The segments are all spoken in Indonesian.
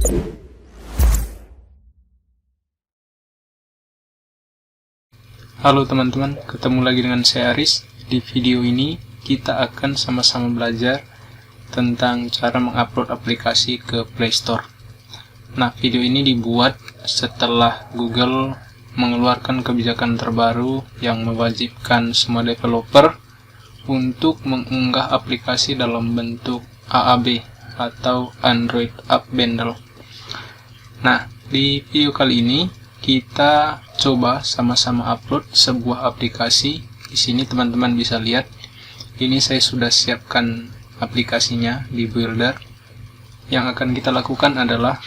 Halo teman-teman, ketemu lagi dengan saya Aris. Di video ini kita akan sama-sama belajar tentang cara mengupload aplikasi ke Play Store. Nah, video ini dibuat setelah Google mengeluarkan kebijakan terbaru yang mewajibkan semua developer untuk mengunggah aplikasi dalam bentuk AAB atau Android App Bundle. Nah, di video kali ini kita coba sama-sama upload sebuah aplikasi. Di sini teman-teman bisa lihat, ini saya sudah siapkan aplikasinya di Builder. Yang akan kita lakukan adalah,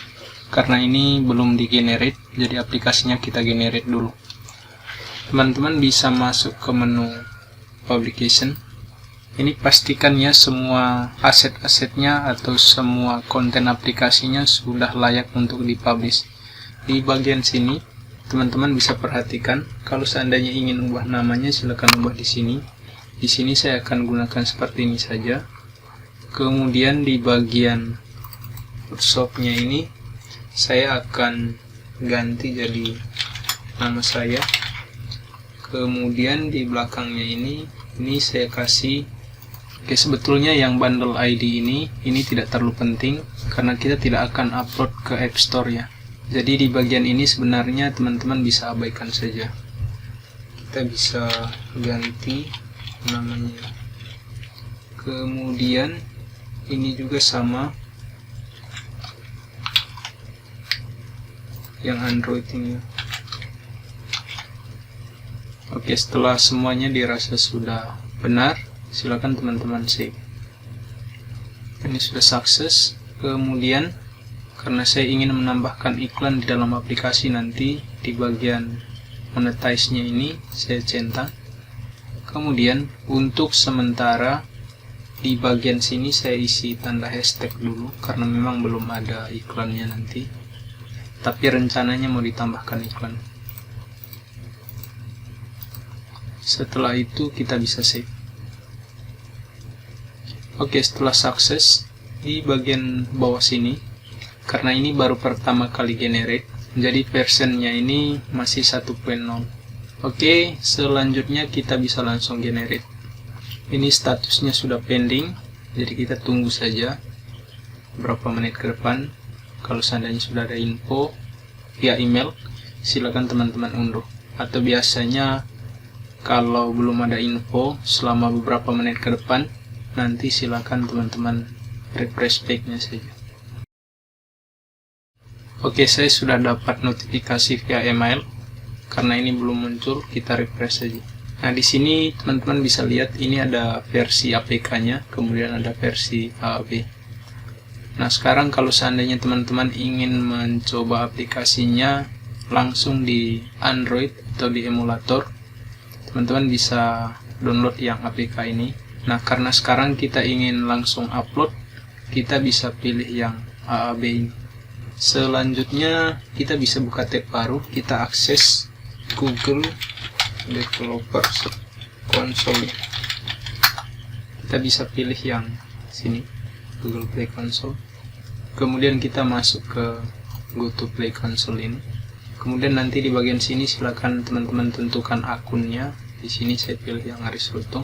karena ini belum di-generate, jadi aplikasinya kita generate dulu. Teman-teman bisa masuk ke menu Publication. Ini pastikan ya semua aset-asetnya atau semua konten aplikasinya sudah layak untuk dipublish. Di bagian sini teman-teman bisa perhatikan, kalau seandainya ingin ubah namanya silakan ubah di sini. Di sini saya akan gunakan seperti ini saja. Kemudian di bagian workshopnya ini saya akan ganti jadi nama saya. Kemudian di belakangnya ini saya kasih. Oke, sebetulnya yang bundle ID ini tidak terlalu penting karena kita tidak akan upload ke App Store ya. Jadi di bagian ini sebenarnya teman-teman bisa abaikan saja. Kita bisa ganti namanya. Kemudian ini juga sama. Yang Android ini. Oke, setelah semuanya dirasa sudah benar, silakan teman-teman save. Ini sudah sukses. Kemudian karena saya ingin menambahkan iklan di dalam aplikasi, nanti di bagian monetize-nya ini saya centang. Kemudian untuk sementara di bagian sini saya isi tanda hashtag dulu karena memang belum ada iklannya nanti. Tapi rencananya mau ditambahkan iklan. Setelah itu kita bisa save. Oke, setelah sukses, di bagian bawah sini, karena ini baru pertama kali generate, jadi versionnya ini masih 1.0. Oke, selanjutnya kita bisa langsung generate. Ini statusnya sudah pending, jadi kita tunggu saja beberapa menit ke depan. Kalau seandainya sudah ada info via email, silakan teman-teman unduh. Atau biasanya kalau belum ada info selama beberapa menit ke depan, nanti silakan teman-teman refresh page-nya saja. Oke, saya sudah dapat notifikasi via email. Karena ini belum muncul, kita refresh saja. Nah, di sini teman-teman bisa lihat ini ada versi APK-nya, kemudian ada versi AAB. Nah, sekarang kalau seandainya teman-teman ingin mencoba aplikasinya langsung di Android atau di emulator, teman-teman bisa download yang APK ini. Nah, karena sekarang kita ingin langsung upload, kita bisa pilih yang AAB ini. Selanjutnya kita bisa buka tab baru, kita akses Google Developers Console. Kita bisa pilih yang sini, Google Play Console. Kemudian kita masuk ke Go to Play Console ini. Kemudian nanti di bagian sini silakan teman-teman tentukan akunnya. Di sini saya pilih yang Aris Lutung.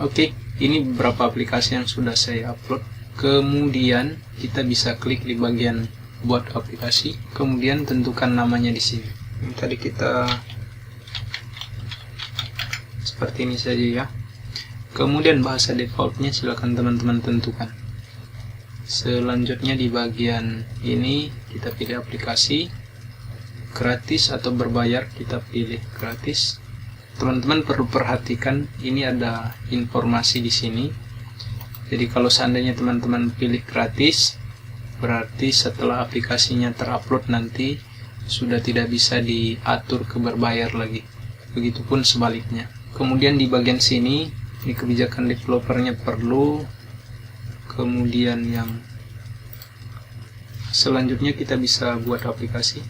Oke, ini beberapa aplikasi yang sudah saya upload. Kemudian kita bisa klik di bagian buat aplikasi, kemudian tentukan namanya di sini. Ini tadi kita seperti ini saja ya. Kemudian bahasa defaultnya silakan teman-teman tentukan. Selanjutnya di bagian ini kita pilih aplikasi, gratis atau berbayar, kita pilih gratis. Teman-teman perlu perhatikan ini ada informasi di sini. Jadi kalau seandainya teman-teman pilih gratis, berarti setelah aplikasinya terupload nanti sudah tidak bisa diatur ke berbayar lagi. Begitupun sebaliknya. Kemudian di bagian sini, ini kebijakan developernya perlu. Kemudian yang selanjutnya kita bisa buat aplikasi.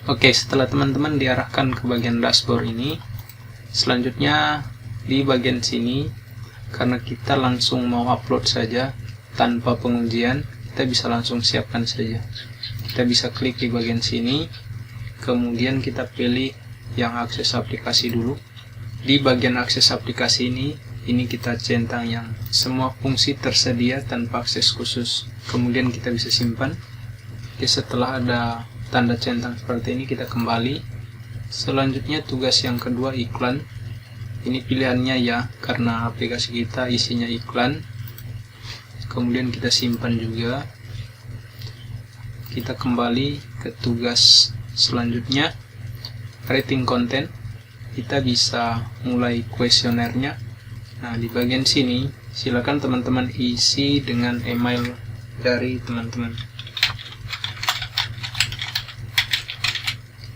Oke, setelah teman-teman diarahkan ke bagian dashboard ini, selanjutnya di bagian sini, karena kita langsung mau upload saja, tanpa pengujian, kita bisa langsung siapkan saja. Kita bisa klik di bagian sini, kemudian kita pilih yang akses aplikasi dulu. Di bagian akses aplikasi ini kita centang yang semua fungsi tersedia tanpa akses khusus. Kemudian kita bisa simpan. Oke, setelah ada tanda centang seperti ini, kita kembali. Selanjutnya tugas yang kedua, iklan. Ini pilihannya ya, karena aplikasi kita isinya iklan. Kemudian kita simpan juga. Kita kembali ke tugas selanjutnya, rating konten. Kita bisa mulai kuesionernya. Nah, di bagian sini silakan teman-teman isi dengan email dari teman-teman.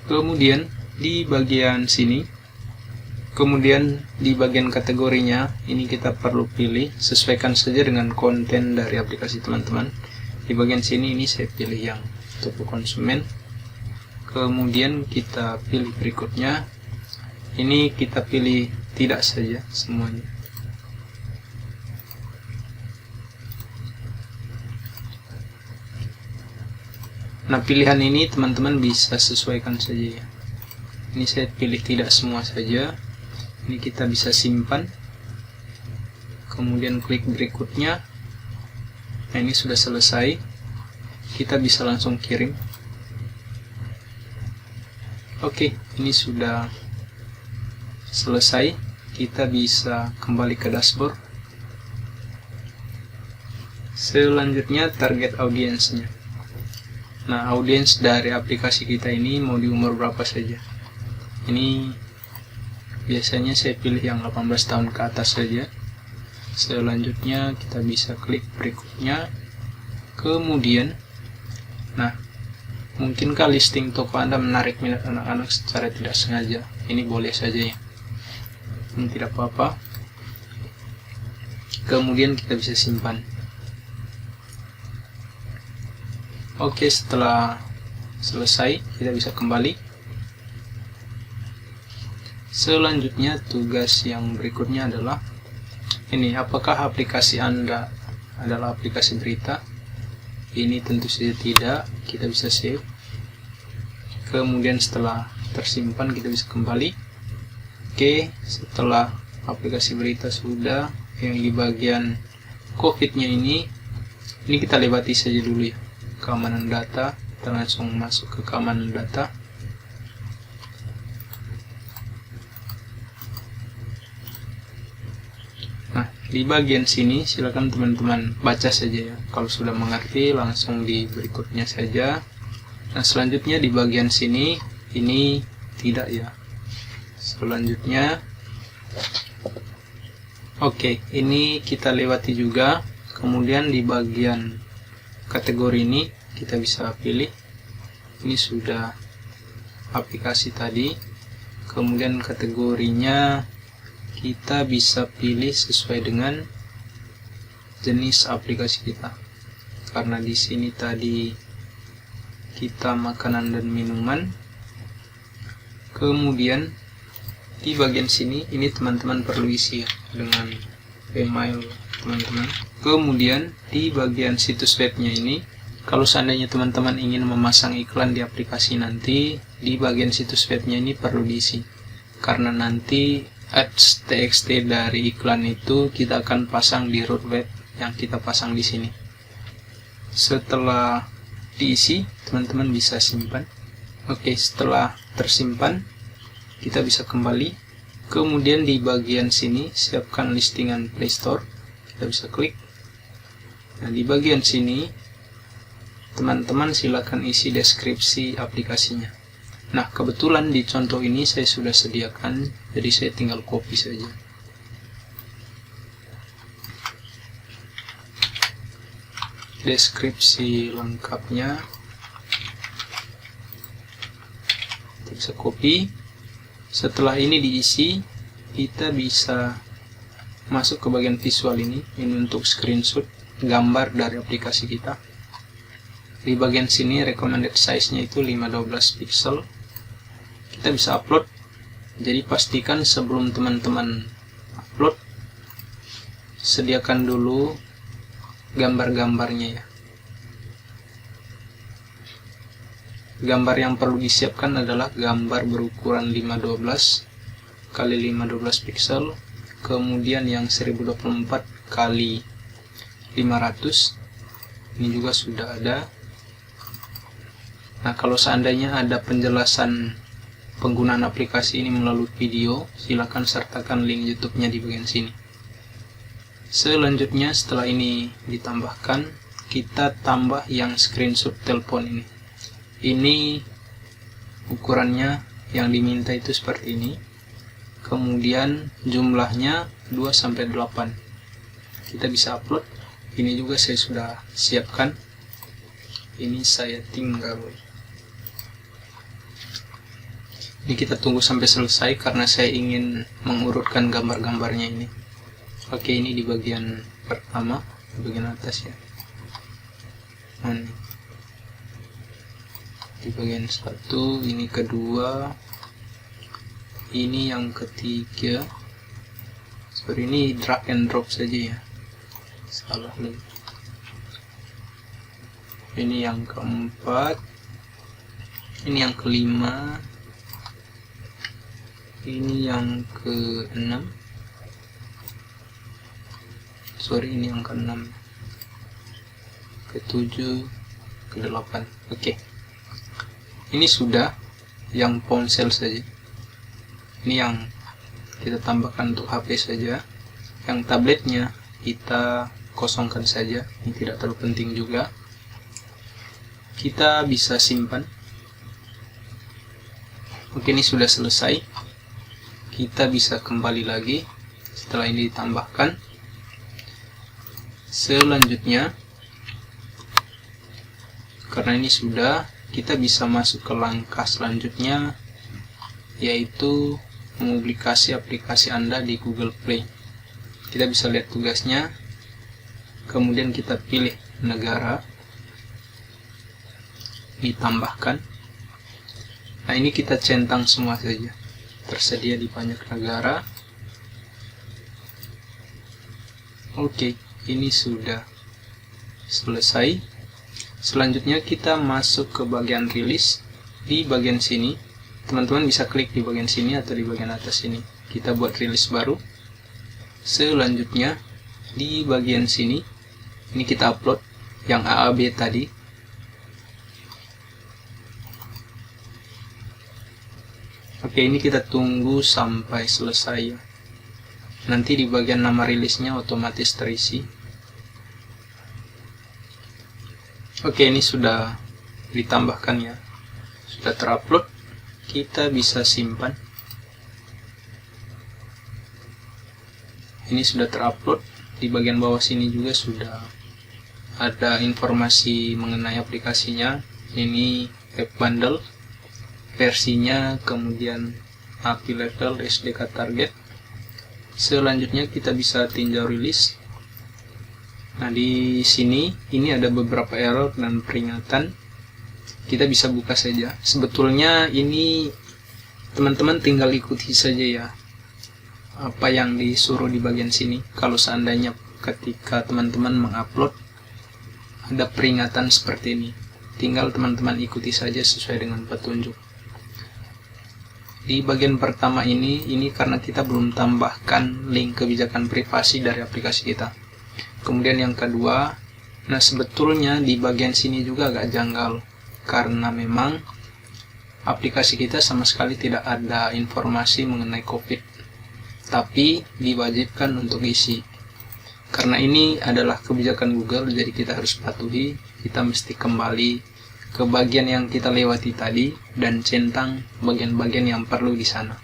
Kemudian di bagian sini, kemudian di bagian kategorinya, ini kita perlu pilih, sesuaikan saja dengan konten dari aplikasi teman-teman. Di bagian sini ini saya pilih yang toko konsumen. Kemudian kita pilih berikutnya. Ini kita pilih tidak saja semuanya. Nah, pilihan ini teman-teman bisa sesuaikan saja ya. Ini saya pilih tidak semua saja. Ini kita bisa simpan. Kemudian klik berikutnya. Nah, ini sudah selesai. Kita bisa langsung kirim. Oke, ini sudah selesai. Kita bisa kembali ke dashboard. Selanjutnya target audiensnya. Nah, audiens dari aplikasi kita ini mau di umur berapa saja. Ini biasanya saya pilih yang 18 tahun ke atas saja. Selanjutnya kita bisa klik berikutnya. Kemudian, nah, mungkinkah listing toko Anda menarik minat anak-anak secara tidak sengaja? Ini boleh saja ya. Ini tidak apa-apa. Kemudian kita bisa simpan. Oke, setelah selesai kita bisa kembali. Selanjutnya tugas yang berikutnya adalah ini, apakah aplikasi Anda adalah aplikasi berita? Ini tentu saja tidak. Kita bisa save. Kemudian setelah tersimpan kita bisa kembali. Oke, setelah aplikasi berita sudah, yang di bagian COVID-nya ini kita lewati saja dulu ya. Keamanan data, kita langsung masuk ke keamanan data. Nah, di bagian sini silakan teman-teman baca saja ya. Kalau sudah mengerti langsung di berikutnya saja. Nah, selanjutnya di bagian sini ini tidak ya. Selanjutnya, oke, ini kita lewati juga. Kemudian di bagian kategori ini kita bisa pilih. Ini sudah aplikasi tadi. Kemudian kategorinya kita bisa pilih sesuai dengan jenis aplikasi kita. Karena di sini tadi kita makanan dan minuman. Kemudian di bagian sini ini teman-teman perlu isi ya, dengan email teman-teman. Kemudian di bagian situs webnya ini, kalau seandainya teman-teman ingin memasang iklan di aplikasi nanti, di bagian situs webnya ini perlu diisi. Karena nanti ads txt dari iklan itu kita akan pasang di root web yang kita pasang di sini. Setelah diisi, teman-teman bisa simpan. Oke, setelah tersimpan, kita bisa kembali. Kemudian di bagian sini, siapkan listingan Play Store. Kita bisa klik. Nah, di bagian sini, teman-teman silakan isi deskripsi aplikasinya. Nah, kebetulan di contoh ini saya sudah sediakan, jadi saya tinggal copy saja. Deskripsi lengkapnya kita bisa copy. Setelah ini diisi, kita bisa masuk ke bagian visual ini untuk screenshot gambar dari aplikasi kita. Di bagian sini recommended size-nya itu 512 pixel. Kita bisa upload. Jadi pastikan sebelum teman-teman upload, sediakan dulu gambar-gambarnya ya. Gambar yang perlu disiapkan adalah gambar berukuran 512 kali 512 pixel, kemudian yang 1024 kali 500 ini juga sudah ada. Nah, kalau seandainya ada penjelasan penggunaan aplikasi ini melalui video, silakan sertakan link YouTube-nya di bagian sini. Selanjutnya, setelah ini ditambahkan, kita tambah yang screenshot telepon ini. Ini ukurannya yang diminta itu seperti ini. Kemudian jumlahnya 2-8. Kita bisa upload. Ini juga saya sudah siapkan. Ini saya tinggal. Ini kita tunggu sampai selesai karena saya ingin mengurutkan gambar-gambarnya ini. Oke, ini di bagian pertama, di bagian atas ya. Nah, ini. Di bagian 1, ini kedua, ini yang ketiga. Sorry, ini drag and drop saja ya. Salah lagi. Ini yang keempat, ini yang kelima, ini yang ke-6. Sorry, ini yang ke-6, ke-7, ke-8. Oke. Ini sudah yang ponsel saja. Ini yang kita tambahkan untuk HP saja. Yang tabletnya kita kosongkan saja. Ini tidak terlalu penting juga. Kita bisa simpan. Oke, ini sudah selesai. Kita bisa kembali lagi setelah ini ditambahkan. Selanjutnya, karena ini sudah, kita bisa masuk ke langkah selanjutnya, yaitu mempublikasi aplikasi Anda di Google Play. Kita bisa lihat tugasnya, kemudian kita pilih negara, ditambahkan. Nah, ini kita centang semua saja, tersedia di banyak negara. Oke, ini sudah selesai. Selanjutnya kita masuk ke bagian rilis. Di bagian sini, teman-teman bisa klik di bagian sini atau di bagian atas sini. Kita buat rilis baru. Selanjutnya, di bagian sini, ini kita upload yang AAB tadi. Oke, ini kita tunggu sampai selesai. Nanti di bagian nama rilisnya otomatis terisi. Oke, ini sudah ditambahkan ya. Sudah terupload. Kita bisa simpan. Ini sudah terupload. Di bagian bawah sini juga sudah ada informasi mengenai aplikasinya. Ini app bundle, versinya, kemudian API level, SDK target. Selanjutnya kita bisa tinjau rilis. Nah, di sini ini ada beberapa error dan peringatan. Kita bisa buka saja. Sebetulnya ini teman-teman tinggal ikuti saja ya apa yang disuruh di bagian sini. Kalau seandainya ketika teman-teman mengupload ada peringatan seperti ini, tinggal teman-teman ikuti saja sesuai dengan petunjuk. Di bagian pertama ini karena kita belum tambahkan link kebijakan privasi dari aplikasi kita. Kemudian yang kedua, nah sebetulnya di bagian sini juga agak janggal karena memang aplikasi kita sama sekali tidak ada informasi mengenai COVID, tapi diwajibkan untuk isi. Karena ini adalah kebijakan Google, jadi kita harus patuhi. Kita mesti kembali ke bagian yang kita lewati tadi dan centang bagian-bagian yang perlu di sana.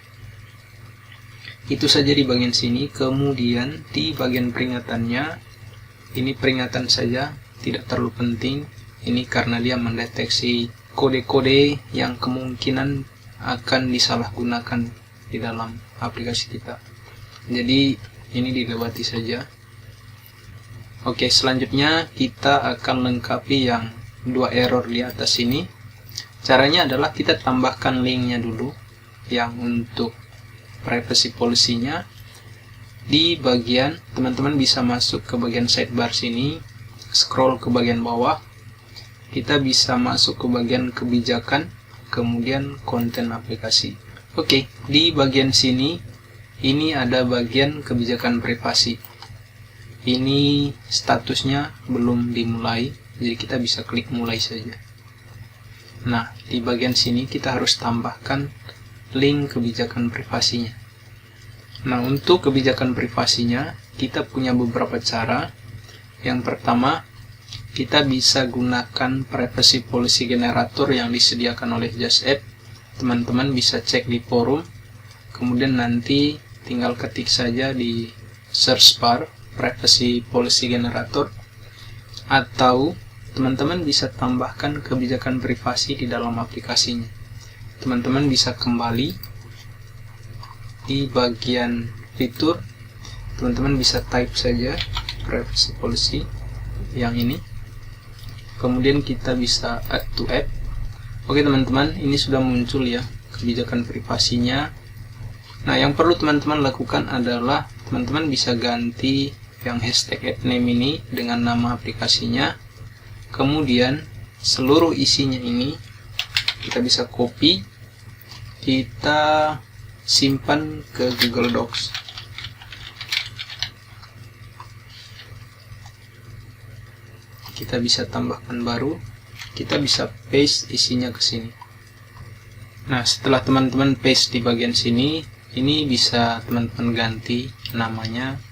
Itu saja di bagian sini. Kemudian di bagian peringatannya, ini peringatan saja, tidak terlalu penting. Ini karena dia mendeteksi kode-kode yang kemungkinan akan disalahgunakan di dalam aplikasi kita. Jadi ini dilewati saja. Oke, selanjutnya kita akan lengkapi yang dua error di atas ini. Caranya adalah kita tambahkan linknya dulu, yang untuk privacy policy-nya. Di bagian, teman-teman bisa masuk ke bagian sidebar sini. scroll ke bagian bawah, kita bisa masuk ke bagian kebijakan, kemudian konten aplikasi. Oke, di bagian sini ini ada bagian kebijakan privasi. Ini statusnya belum dimulai, jadi kita bisa klik mulai saja. Nah, di bagian sini kita harus tambahkan link kebijakan privasinya. Nah, untuk kebijakan privasinya, kita punya beberapa cara. Yang pertama, kita bisa gunakan privacy policy generator yang disediakan oleh Just App. Teman-teman bisa cek di forum, kemudian nanti tinggal ketik saja di search bar privacy policy generator, atau teman-teman bisa tambahkan kebijakan privasi di dalam aplikasinya. Teman-teman bisa kembali di bagian fitur, teman-teman bisa type saja privacy policy yang ini, kemudian kita bisa add to app. Oke teman-teman, ini sudah muncul ya kebijakan privasinya. Nah, yang perlu teman-teman lakukan adalah teman-teman bisa ganti yang hashtag app name ini dengan nama aplikasinya, kemudian seluruh isinya ini kita bisa copy, kita simpan ke Google Docs. Kita bisa tambahkan baru, kita bisa paste isinya ke sini. Nah, setelah teman-teman paste di bagian sini, ini bisa teman-teman ganti namanya,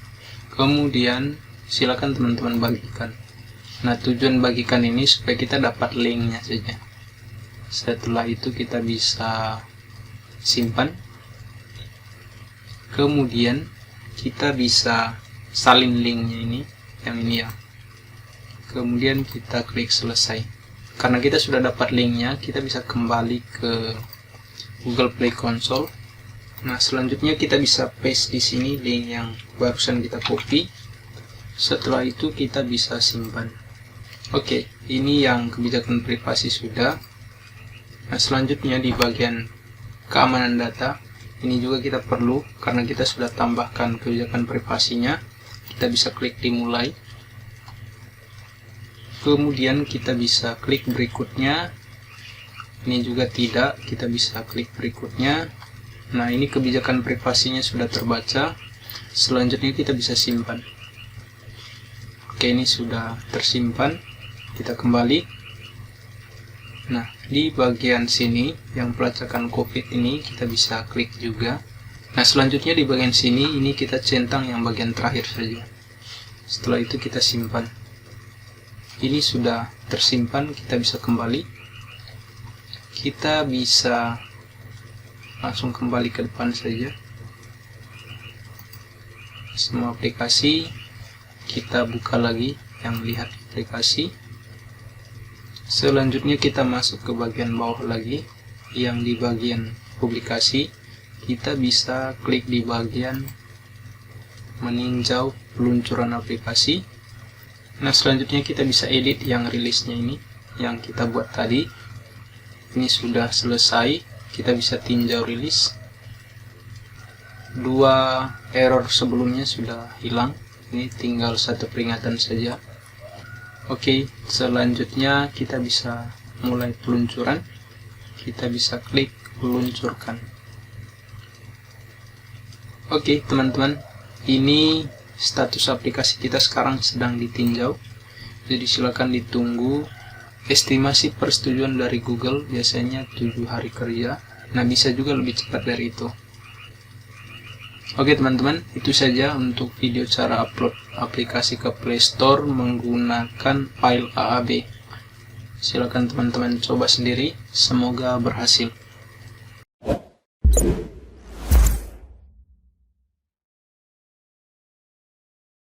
kemudian silakan teman-teman bagikan. Nah, tujuan bagikan ini supaya kita dapat linknya saja. Setelah itu kita bisa simpan, kemudian kita bisa salin linknya ini, yang ini ya, kemudian kita klik selesai. Karena kita sudah dapat linknya, kita bisa kembali ke Google Play Console. Nah, selanjutnya kita bisa paste di sini link yang barusan kita copy. Setelah itu kita bisa simpan. Oke, ini yang kebijakan privasi sudah. Nah, selanjutnya di bagian keamanan data, ini juga kita perlu karena kita sudah tambahkan kebijakan privasinya. Kita bisa klik di mulai, kemudian kita bisa klik berikutnya. Ini juga tidak, kita bisa klik berikutnya. Nah, ini kebijakan privasinya sudah terbaca. Selanjutnya kita bisa simpan. Oke, ini sudah tersimpan. Kita kembali. Nah, di bagian sini yang pelacakan COVID ini kita bisa klik juga. Nah, selanjutnya di bagian sini ini kita centang yang bagian terakhir saja. Setelah itu kita simpan. Ini sudah tersimpan, kita bisa kembali. Kita bisa langsung kembali ke depan saja. Semua aplikasi kita buka lagi yang lihat aplikasi. Selanjutnya kita masuk ke bagian bawah lagi, yang di bagian publikasi. Kita bisa klik di bagian meninjau peluncuran aplikasi. Nah, selanjutnya kita bisa edit yang rilisnya ini, yang kita buat tadi. Ini sudah selesai, kita bisa tinjau rilis. 2 error sebelumnya sudah hilang, ini tinggal 1 peringatan saja. Oke, selanjutnya kita bisa mulai peluncuran. Kita bisa klik meluncurkan. Oke, teman-teman, ini status aplikasi kita sekarang sedang ditinjau. Jadi silakan ditunggu. Estimasi persetujuan dari Google biasanya 7 hari kerja. Nah, bisa juga lebih cepat dari itu. Oke teman-teman, itu saja untuk video cara upload aplikasi ke Play Store menggunakan file AAB. Silakan teman-teman coba sendiri, semoga berhasil.